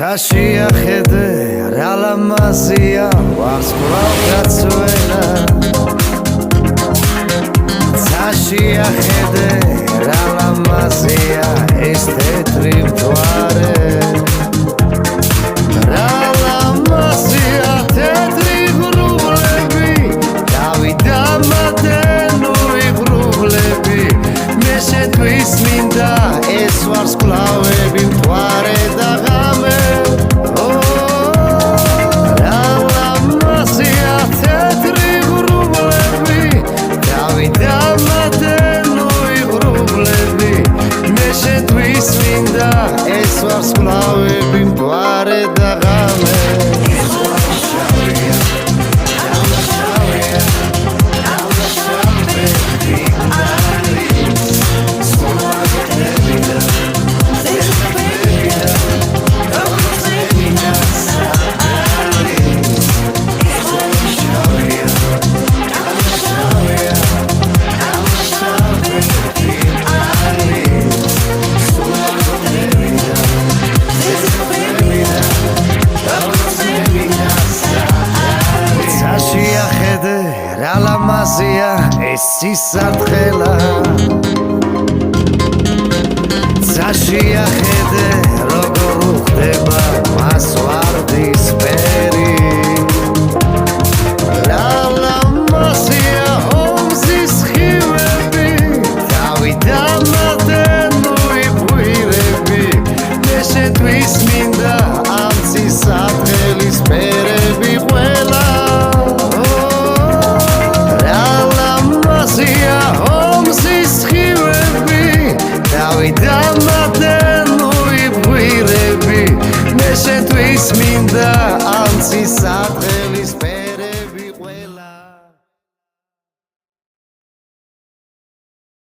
Zashiachede ralamazia varsklav gacvena Zashiachede ralamazia es tetri mtvare Ralamazia tetri grublebi Davidamadennu grublebi Mesetvis minda es varsklavები mtvare da Es varsklavi mtvare da game Ralamazia es sisadkhela Zashiachede rogor uxdeba mas varდის ფერი Ralamazia ომზის ხივები დავიდამადენnu იყვირები მე შეტყვის მინდა ამ sisadkhelis ფერები ყველა Damadenu ibrirabi, me sento isminda.